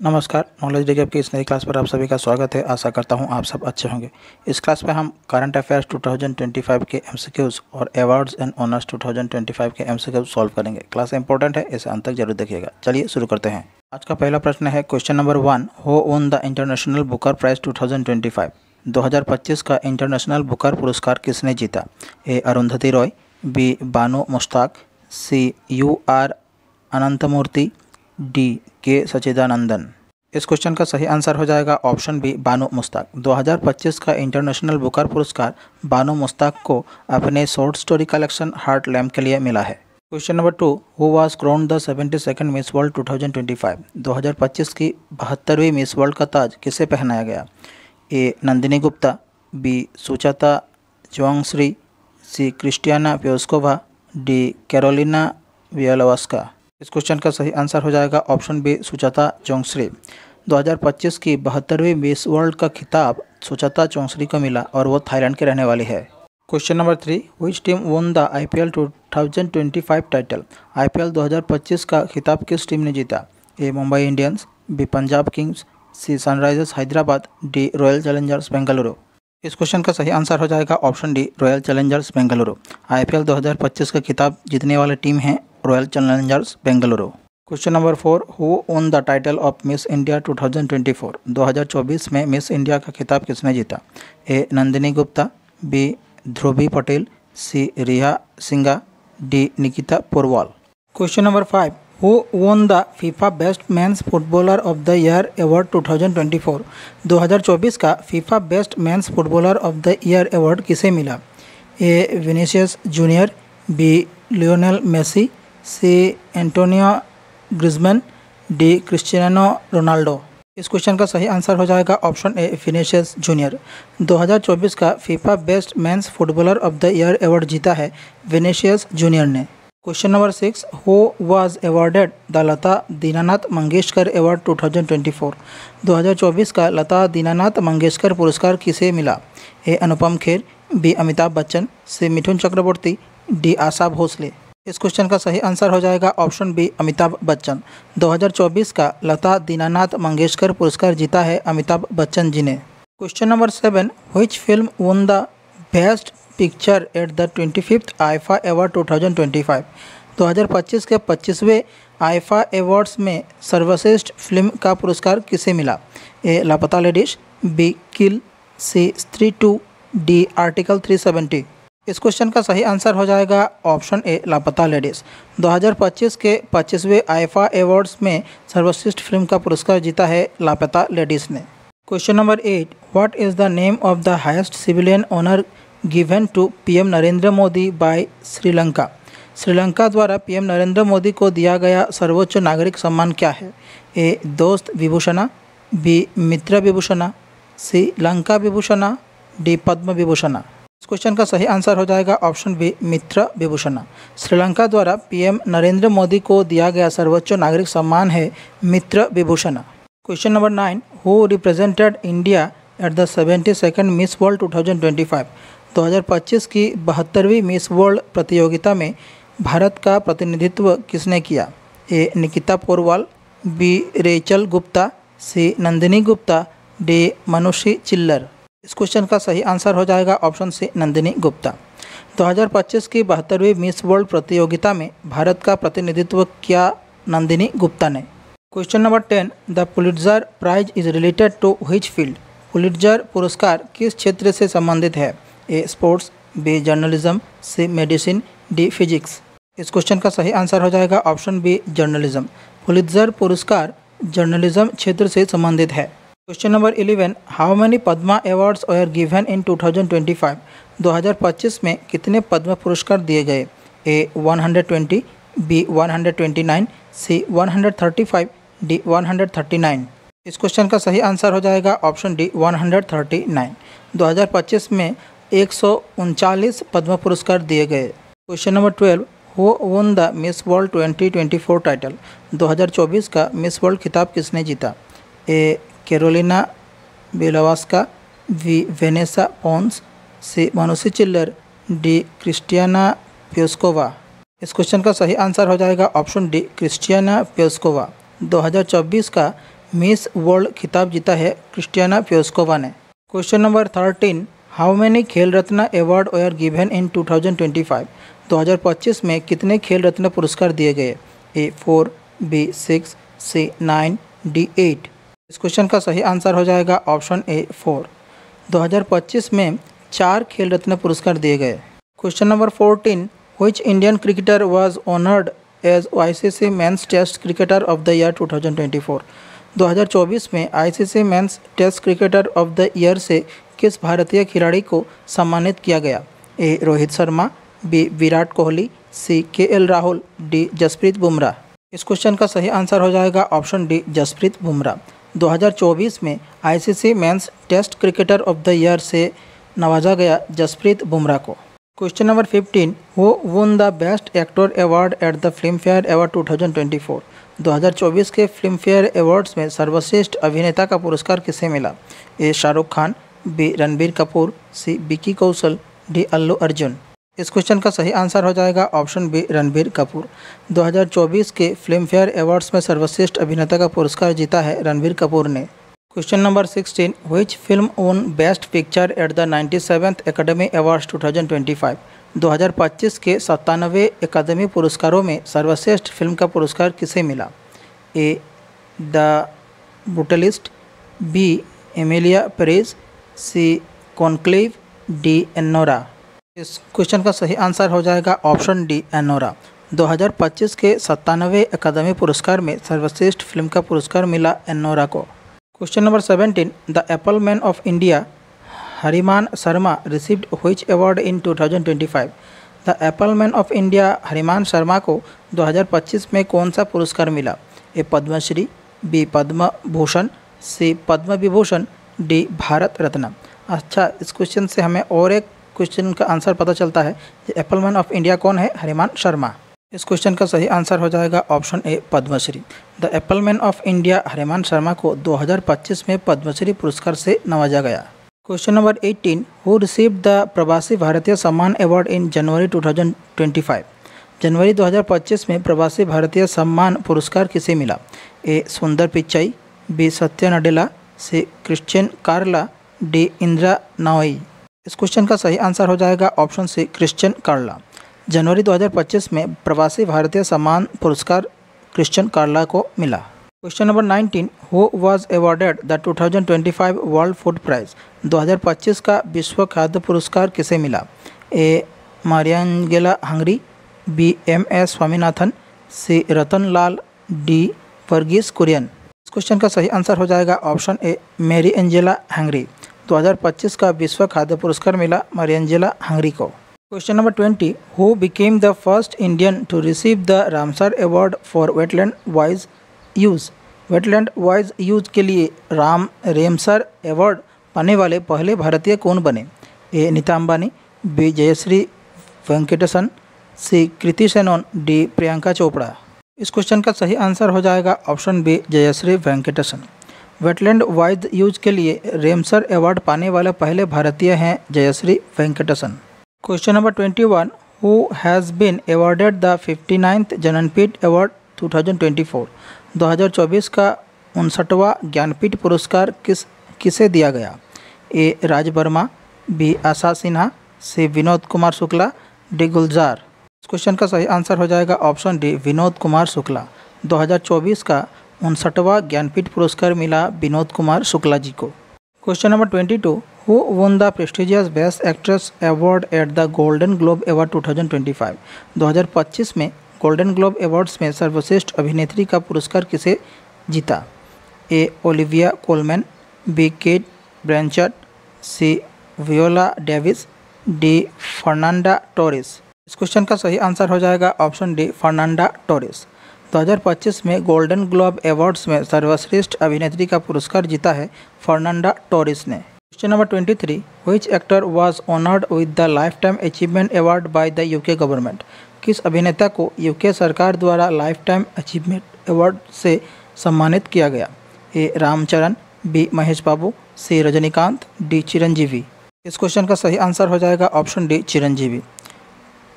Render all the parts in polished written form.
नमस्कार। Knowledge degree की इस नई क्लास पर आप सभी का स्वागत है। आशा करता हूं आप सब अच्छे होंगे। इस क्लास में हम करंट अफेयर्स 2025 के एमसीक्यूज और अवार्ड्स एंड ऑनर्स 2025 के एमसीक्यूज सॉल्व करेंगे। क्लास इंपॉर्टेंट है, इसे अंत तक जरूर देखिएगा। चलिए शुरू करते हैं। आज का पहला प्रश्न है question number 1। Who won the international Booker prize 2025? 2025 का इंटरनेशनल बुकर पुरस्कार किसने जीता? A Arundhati Roy, B Banu Mushtaq, C UR Ananthamurthy, D K Satchidanandan. इस क्वेश्चन का सही आंसर हो जाएगा ऑप्शन बी बानो मुश्ताक। 2025 का इंटरनेशनल बुकर पुरस्कार बानो मुश्ताक को अपने short story collection heart lamp के लिए मिला है। Question number 2। Who was crowned the 72nd Miss World 2025? 2025 की 72वीं मिस वर्ल्ड का ताज किसे पहनाया गया? ए नंदिनी गुप्ता, बी सुचाता जोंगश्री, सी क्रिस्टियाना प्योस्कोवा, डी कैरोलिना वियलोवास्का। इस क्वेश्चन का सही आंसर हो जाएगा ऑप्शन बी सुचाता चौंगश्री। 2025 की 72वीं मिस वर्ल्ड का खिताब सुचाता चौंगश्री को मिला और वो थाईलैंड के रहने वाली है। Question number 3। Which team won the IPL 2025 title? IPL 2025 का खिताब किस टीम ने जीता? A Mumbai Indians, B Punjab Kings, C Sunrisers Hyderabad, D Royal Challengers Bengaluru. इस क्वेश्चन का सही आंसर हो जाएगा option D Royal Challengers Bengaluru. IPL 2025 का खिताब जीतने वाली टीम है Royal Challengers Bengaluru. Question number 4। Who won the title of Miss India 2024? 2024 में मिस इंडिया का खिताब किसने जीता? A Nandini Gupta, B Dhruvi Patel, C Rhea Singha, D Nikita Porwal. Question number 5। Who won the FIFA best men's footballer of the year award 2024? 2024 का FIFA best men's footballer of the year award किसे मिला? A Vinicius Junior, B Lionel Messi, C Antonio Griezmann, D Cristiano Ronaldo. इस question का सही answer हो जाएगा option ए Vinicius junior. 2024 का FIFA best men's footballer of the year award जीता है विनीसियस जूनियर ने। Question number 6। Who was awarded the Lata Dinanath Mangeshkar award 2024? 2024 का लता दीनानाथ मंगेशकर पुरस्कार किसे मिला? ए अनुपम खेर, बी अमिताभ बच्चन, सी मिथुन चक्रवर्ती, डी आशा भोसले। इस क्वेश्चन का सही आंसर हो जाएगा ऑप्शन बी अमिताभ बच्चन। 2024 का लता दीनानाथ मंगेशकर पुरस्कार जीता है अमिताभ बच्चन जी ने। Question number 7। Which film von the best picture at the 25th IIFA award 2025? 2025 के 25वें आईफा अवार्ड्स में सर्वश्रेष्ठ फिल्म का पुरस्कार किसे मिला? ए लापता लेडीज, बी किल, सी स्त्री 2, डी आर्टिकल 370। इस क्वेश्चन का सही आंसर हो जाएगा ऑप्शन ए लापता लेडीज। 2025 के 25वें आईफा अवार्ड्स में सर्वश्रेष्ठ फिल्म का पुरस्कार जीता है लापता लेडीज ने। Question number 8। What is the name of the highest civilian honour given to PM Narendra Modi by Sri Lanka? Sri Lanka द्वारा PM नरेंद्र मोदी को दिया गया सर्वोच्च नागरिक सम्मान क्या है? ए दोस्त विभूषणा, बी मित्र विभूषणा, सी लंका विभूषणा, डी पद्म विभूषणा। इस क्वेश्चन का सही आंसर हो जाएगा ऑप्शन बी मित्र विभूषणा। श्रीलंका द्वारा PM नरेंद्र मोदी को दिया गया सर्वोच्च नागरिक सम्मान है Mitra Vibhushana. Question number 9। Who represented India at the 72nd Miss World 2025? 2025 की 72वीं मिस वर्ल्ड प्रतियोगिता में भारत का प्रतिनिधित्व किसने किया? ए निकिता पोरवाल, बी रेचल गुप्ता, सी नंदिनी गुप्ता, डी मनुषी चिल्लर। इस क्वेश्चन का सही आंसर हो जाएगा ऑप्शन सी नंदिनी गुप्ता। 2025 की 72वीं मिस वर्ल्ड प्रतियोगिता में भारत का प्रतिनिधित्व किया नंदिनी गुप्ता ने। Question number 10। The Pulitzer prize is related to which field? Pulitzer पुरस्कार किस क्षेत्र से संबंधित है? A sports, B journalism, C medicine, D physics. इस क्वेश्चन का सही आंसर हो जाएगा ऑप्शन बी जर्नलिज्म। पुलिट्जर पुरस्कार जर्नलिज्म क्षेत्र से संबंधित है। Question number 11। How many Padma awards are given in 2025? 2025 में कितने पद्म पुरस्कार दिए गए? A 120, B 129, C 135, D 139। इस क्वेश्चन का सही आंसर हो जाएगा ऑप्शन डी 139। 2025 में 139 पद्म पुरस्कार दिए गए। Question number 12। Who won the miss world 2024 title? 2024 का मिस वर्ल्ड खिताब किसने जीता? ए कैरोलिना वियलोवास्का, बी वेनेसा पोन्स, सी मनुषी चिल्लर, डी क्रिस्टियाना प्योस्कोवा। इस क्वेश्चन का सही आंसर हो जाएगा ऑप्शन डी क्रिस्टियाना प्योस्कोवा। 2024 का मिस वर्ल्ड खिताब जीता है क्रिस्टियाना प्लिस्कोवा ने। क्वेश्चन नंबर 13, हाउ मेनी खेल रत्न अवार्ड वर गिवन इन 2025? 2025 में कितने खेल रत्न पुरस्कार दिए गए? ए 4, बी 6, सी 9, डी 8। इस क्वेश्चन का सही आंसर हो जाएगा ऑप्शन ए 4। 2025 में 4 खेल रत्न पुरस्कार दिए गए। Question number 14, which Indian cricketer was honoured as ICC men's test cricketer of the year 2024? 2024 में ICC men's test cricketer of the year से किस भारतीय खिलाड़ी को सम्मानित किया गया? A Rohit Sharma, B Virat Kohli, C KL Rahul, D Jasprit Bumrah. इस क्वेश्चन का सही आंसर हो जाएगा ऑप्शन डी जसप्रीत बुमराह। 2024 में ICC men's test cricketer of the year से नवाजा गया जसप्रीत बुमराह को। Question number 15, who won the best actor award at the Filmfare award 2024? 2024 के फिल्म फेयर अवार्ड्स में सर्वश्रेष्ठ अभिनेता का पुरस्कार किसे मिला? ए शाहरुख खान, बी रणबीर कपूर, सी विकी कौशल, डी अल्लू अर्जुन। इस क्वेश्चन का सही आंसर हो जाएगा ऑप्शन बी रणबीर कपूर। 2024 के फिल्म फेयर अवार्ड्स में सर्वश्रेष्ठ अभिनेता का पुरस्कार जीता है रणबीर कपूर ने। Question number 16, which film own best picture at the 97th academy awards 2025? 2025 के 97वें एकेडमी पुरस्कारों में सर्वश्रेष्ठ फिल्म का पुरस्कार किसे मिला? A The Brutalist, B Emilia Perez, C Conclave, D Anora. इस क्वेश्चन का सही आंसर हो जाएगा ऑप्शन डी एनोरा। 2025 के 97वें अकादमी पुरस्कार में सर्वश्रेष्ठ फिल्म का पुरस्कार मिला एनोरा को। Question number 17, the apple man of India Hariman Sharma received which award in 2025? The apple man of India Hariman Sharma को 2025 में कौन सा पुरस्कार मिला? A Padma Shri, B Padma Bhushan, C Padma Vibhushan, D Bharat Ratna. अच्छा, इस क्वेश्चन से हमें और एक क्वेश्चन का आंसर पता चलता है कि एप्पल मैन ऑफ इंडिया कौन है? हरिमान शर्मा। इस क्वेश्चन का सही आंसर हो जाएगा option A Padma Shri. The apple man of India Hariman Sharma को 2025 में पद्मश्री पुरस्कार से नवाजा गया। Question number 18, who received the Pravasi Bharatiya सम्मान अवार्ड इन जनवरी 2025? जनवरी 2025 में प्रवासी भारतीय सम्मान पुरस्कार किसे मिला? ए सुंदर पिचाई, बी सत्य नडेला, सी क्रिश्चियन कार्ला, डी इंदिरा नोई। इस क्वेश्चन का सही आंसर हो जाएगा ऑप्शन सी क्रिश्चियन कार्ला। जनवरी 2025 में प्रवासी भारतीय सम्मान पुरस्कार क्रिश्चियन कार्ला को मिला। Question number 19, who was awarded the 2025 world food prize? 2025 का विश्व खाद्य पुरस्कार किसे मिला? A Mariangela Hungria, B MS Swaminathan, C Ratan Lal, D Verghese Kurien. इस क्वेश्चन का सही आंसर हो जाएगा option A Mary Angela Hungria. 2025 का विश्व खाद्य पुरस्कार मिला मारियांगेला हंगरी को। Question number 20, who became the first Indian to receive the Ramsar award for wetland wise use? Wetland wise use के लिए रामसर अवार्ड पाने वाले पहले भारतीय कौन बने? A Nita Ambani, B Jayashree Venkatesan, C Kriti Sanon, D Priyanka Chopra. इस क्वेश्चन का सही आंसर हो जाएगा option B Jayashree Venkatesan. Wetland wise use के लिए रामसर अवार्ड पाने वाले पहले भारतीय हैं Jayashree Venkatesan. Question number 21, who has been awarded the 59th Jnanpith award 2024? 2024 का 59वां ज्ञानपीठ पुरस्कार किसे दिया गया? A Raj Verma, B Asha Sinha, C Vinod Kumar Shukla, D गुलजार। इस क्वेश्चन का सही आंसर हो जाएगा ऑप्शन डी विनोद कुमार शुक्ला। 2024 का 59वां ज्ञानपीठ पुरस्कार मिला विनोद कुमार शुक्ला जी को। Question number 22, who won the prestigious best actress award at the golden globe award 2025? 2025 में गोल्डन ग्लोब अवार्ड्स में सर्वश्रेष्ठ अभिनेत्री का पुरस्कार किसे जीता? A Olivia Colman, B Cate Blanchett, C Viola Davis, D Fernanda Torres. इस क्वेश्चन का सही आंसर हो जाएगा ऑप्शन डी फर्नांडा टोरेस। 2025 में गोल्डन ग्लोब अवार्ड्स में सर्वश्रेष्ठ अभिनेत्री का पुरस्कार जीता है फर्नांडा टोरेस ने। Question number 23, which actor was honoured with the life time achievement award by the UK government? किस अभिनेता को यूके सरकार द्वारा लाइफ टाइम अचीवमेंट अवार्ड से सम्मानित किया गया? ए रामचरण, बी महेश बाबू, सी रजनीकांत, डी चिरंजीवी। इस क्वेश्चन का सही आंसर हो जाएगा ऑप्शन डी चिरंजीवी।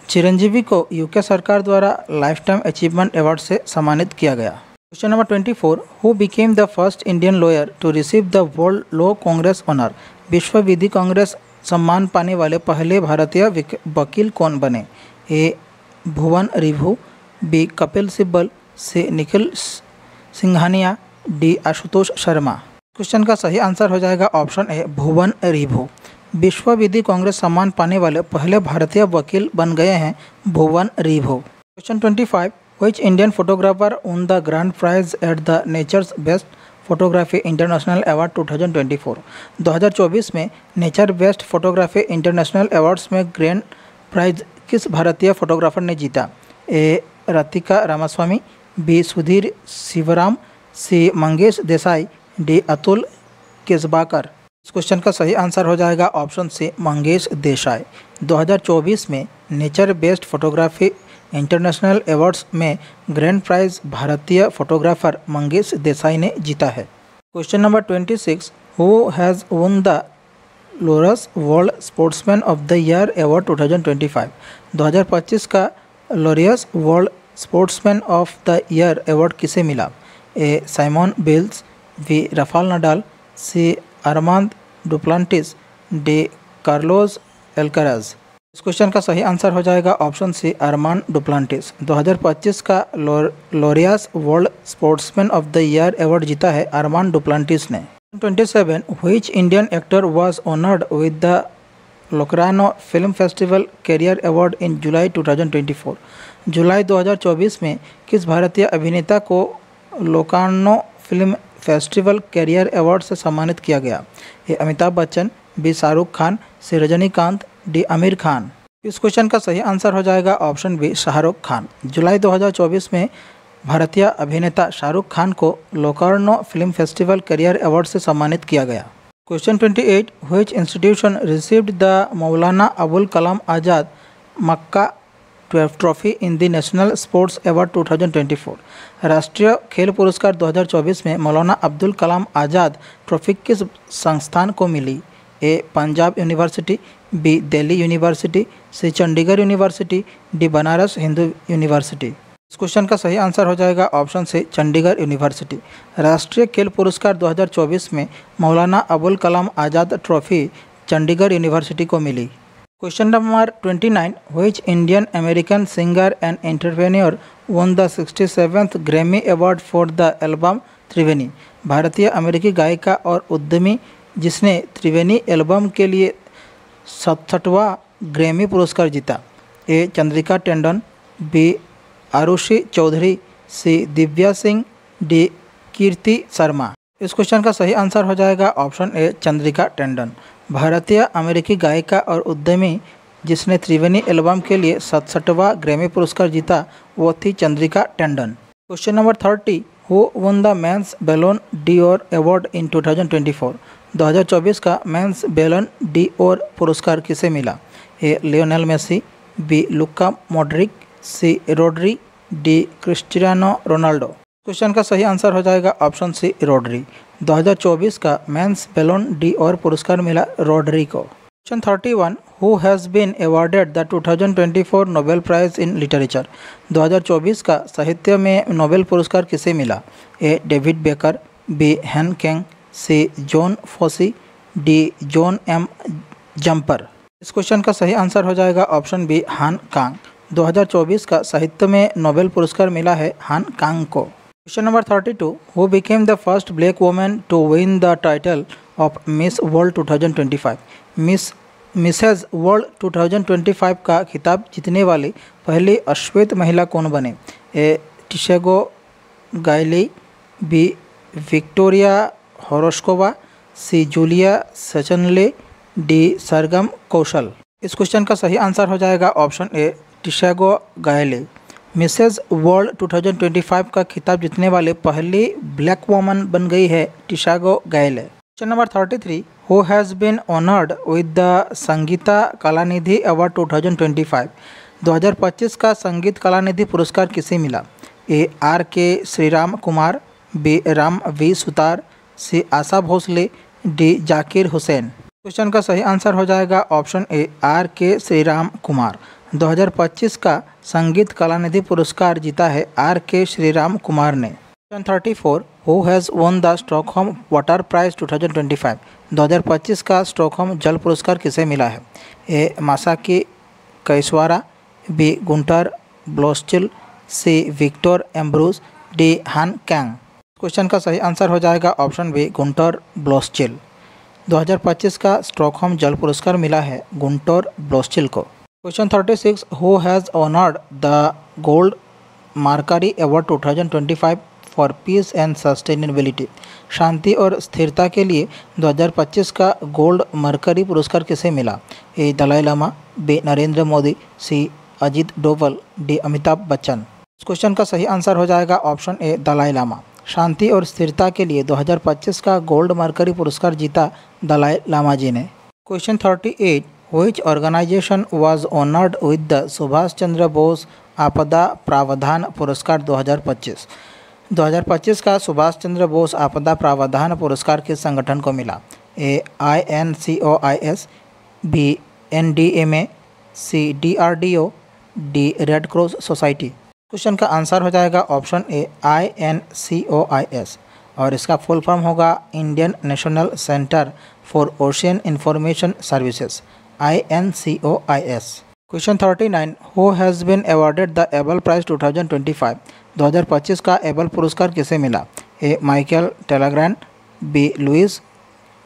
चिरंजीवी को यूके सरकार द्वारा लाइफ टाइम अचीवमेंट अवार्ड से सम्मानित किया गया। Question number 24, who became the first Indian lawyer to receive the world law congress honour? विश्व विधि कांग्रेस सम्मान पाने वाले पहले भारतीय वकील कौन बने? ए भुवन रिभु, बी कपिल सिब्बल, सी निखिल सिंघानिया, डी आशुतोष शर्मा। क्वेश्चन का सही आंसर हो जाएगा ऑप्शन ए भुवन रिभु। विश्व विधि कांग्रेस सम्मान पाने वाले पहले भारतीय वकील बन गए हैं Bhuvan Ribhu. Question 25, which Indian photographer won the grand prize at the nature's best photography international award 2024? 2024 में nature best photography international awards में ग्रैंड प्राइज किस भारतीय फोटोग्राफर ने जीता? A Radhika Ramaswamy, B Sudhir Shivaram, C Mangesh Desai, D Atul Kesbakar. इस क्वेश्चन का सही आंसर हो जाएगा ऑप्शन सी मंगेश देसाई। 2024 में nature best photography international awards में ग्रैंड प्राइज भारतीय फोटोग्राफर मंगेश देसाई ने जीता है। Question number 26, who has won the Laureus world sportsman of the year award 2025? 2025 का Laureus world sportsman of the year award किसे मिला? A Simone Biles, B Rafael Nadal, C Armand Duplantis, D Carlos Alcaraz. इस question का सही answer हो जाएगा option C Armand Duplantis. 2025 का Laureus world sportsman of the year award जीता है अरमांद डुप्लांटिस ने। 27, which Indian actor was honoured with the Locarno film festival career award in July 2024? जुलाई 2024 में किस भारतीय अभिनेता को Locarno film festival career award से सम्मानित किया गया? A Amitabh Bachchan, B Shahrukh Khan, C Rajinikanth, D Aamir Khan. इस क्वेश्चन का सही आंसर हो जाएगा ऑप्शन बी शाहरुख खान। जुलाई 2024 में भारतीय अभिनेता शाहरुख खान को Locarno film festival career award से सम्मानित किया गया। Question 28, which institution received the Maulana Abul Kalam Azad MAKA trophy in the national sports award 2024? राष्ट्रीय खेल पुरस्कार 2024 में मौलाना अब्दुल कलाम आज़ाद ट्रॉफी किस संस्थान को मिली? A Punjab university, B Delhi university, C Chandigarh university, D Banaras Hindu university. इस क्वेश्चन का सही आंसर हो जाएगा ऑप्शन से चंडीगढ़ यूनिवर्सिटी। राष्ट्रीय खेल पुरस्कार 2024 में मौलाना अबुल कलाम आज़ाद ट्रॉफी चंडीगढ़ यूनिवर्सिटी को मिली। Question number 29, which Indian American singer and entrepreneur won the 67th Grammy award for the album Triveni? भारतीय अमेरिकी गायिका और उद्यमी जिसने त्रिवेणी एल्बम के लिए 67वां ग्रैमी पुरस्कार जीता। ए चंद्रिका टेंडन, बी आरुषि चौधरी, सी दिव्या सिंह, डी कीर्ति शर्मा। इस क्वेश्चन का सही आंसर हो जाएगा ऑप्शन ए चंद्रिका टेंडन। भारतीय अमेरिकी गायिका और उद्यमी जिसने त्रिवेणी एल्बम के लिए 67वां ग्रैमी पुरस्कार जीता वो थी Chandrika Tandon. Question number 30, who won the men's Ballon d'Or award in 2024? 2024 का मेंस बैलोन डी'ओर पुरस्कार किसे मिला? A Lionel Messi, B Luka Modric, C Rodri, D Cristiano Ronaldo. Question का सही आंसर हो जाएगा ऑप्शन सी रोड्री। 2024 का मेंस बैलोन डी'ओर पुरस्कार मिला रोड्री को। Question 31, who has been awarded the 2024 Nobel prize in literature? 2024 का साहित्य में नोबेल पुरस्कार किसे मिला? ए David baker, B Hen Keng, C John Fosse, D John M Jumper. इस क्वेश्चन का सही आंसर हो जाएगा ऑप्शन बी हान कांग। 2024 का साहित्य में नोबेल पुरस्कार मिला है हान कांग को। Question number 32, who became the first black women to win the title of Miss World 2025? Mrs World 2025 का खिताब जीतने वाली पहली अश्वेत महिला कौन बने? ए टिशेगो गायली, बी विक्टोरिया होरोस्कोवा, सी जूलिया सचनले, डी सरगम कौशल। इस क्वेश्चन का सही आंसर हो जाएगा ऑप्शन ए टिशेगो गायली। मिसेज वर्ल्ड 2025 का खिताब जीतने वाले पहली ब्लैक वुमन बन गई है Tshego Gaele. Question number 33, who has been honoured with the Sangita Kalanidhi award 2025? 2025 का संगीत कलानिधि पुरस्कार किसे मिला? A R K Shriram Kumar, B Ram V Sutar, C Asha Bhosle, D Zakir Hussain. Question का सही आंसर हो जाएगा ऑप्शन ए आर के श्रीराम कुमार। 2025 का संगीत कलानिधि पुरस्कार जीता है आर के श्रीराम कुमार ने। Question 34 who has won the Stockholm Water Prize 2025। 2025 का स्टॉकहोम जल पुरस्कार किसे मिला है? A Masaki Kashiwara, B Gunter Bloschl, C Victor Ambros, D Han Kang. Question का सही आंसर हो जाएगा ऑप्शन बी गुंटर ब्लोस्चिल। 2025 का स्टॉकहोम जल पुरस्कार मिला है गुंटर ब्लोस्चिल को। Question 36 who has honoured the gold Mercury award 2025 for peace and sustainability. शांति और स्थिरता के लिए 2025 का गोल्ड मरकरी पुरस्कार किसे मिला? ए दलाई लामा, बी नरेंद्र मोदी, सी अजित डोवल, डी अमिताभ बच्चन। इस क्वेश्चन का सही आंसर हो जाएगा ऑप्शन ए दलाई लामा। शांति और स्थिरता के लिए 2025 का गोल्ड मरकरी पुरस्कार जीता दलाई लामा जी ने। Question 38 which organisation was honoured with the Subhash Chandra Bose Aapda Pravdhan पुरस्कार 2025। 2025 का सुभाष चंद्र बोस आपदा प्रावधान पुरस्कार किस संगठन को मिला? A INCOIS, B NDMA, C DRDO, D Red Cross Society. Question का आंसर हो जाएगा ऑप्शन ए INCOIS और इसका फुल फॉर्म होगा Indian National Centre for Ocean Information Services, INCOIS। Question 39 who has been awarded the Abel Prize 2025। 2025 का Abel पुरस्कार किसे मिला? A Michael Talagrand, B Luis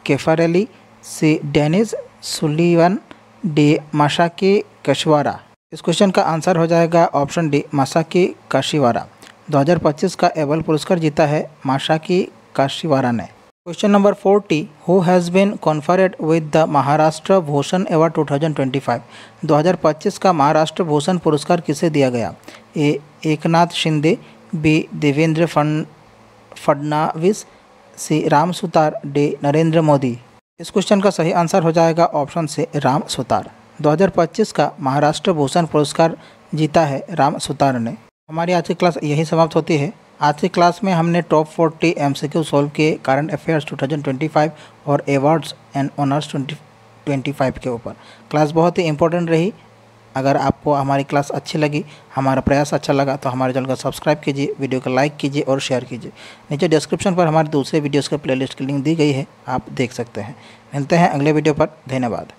Caffarelli, C Dennis Sullivan, D Masaki Kashiwara. इस question का answer हो जाएगा option D Masaki काशिवारा। 2025 का Abel पुरस्कार जीता है मासाकी काशिवारा ने। Question number 40 who has been conferred with the Maharashtra Bhushan award 2025। 2025 का महाराष्ट्र भूषण पुरस्कार किसे दिया गया? A Eknath Shinde, B Devendra Fadnavis, C Ram Sutar, D Narendra Modi. इस क्वेश्चन का सही आंसर हो जाएगा ऑप्शन से राम सुतार। 2025 का महाराष्ट्र भूषण पुरस्कार जीता है राम सुतार ने। हमारी आज की क्लास यही समाप्त होती है। आज की क्लास में हमने टॉप 40 MCQ सॉल्व किए करंट अफेयर्स 2025 और अवार्ड्स एंड ऑनर्स 2025 के ऊपर। क्लास बहुत ही इंपॉर्टेंट रही। अगर आपको हमारी क्लास अच्छी लगी, हमारा प्रयास अच्छा लगा तो हमारे चैनल को सब्सक्राइब कीजिए, वीडियो को लाइक कीजिए और शेयर कीजिए। नीचे डिस्क्रिप्शन पर हमारे दूसरे वीडियोज़ के प्लेलिस्ट की लिंक दी गई है, आप देख सकते हैं। मिलते हैं अगले वीडियो पर। धन्यवाद।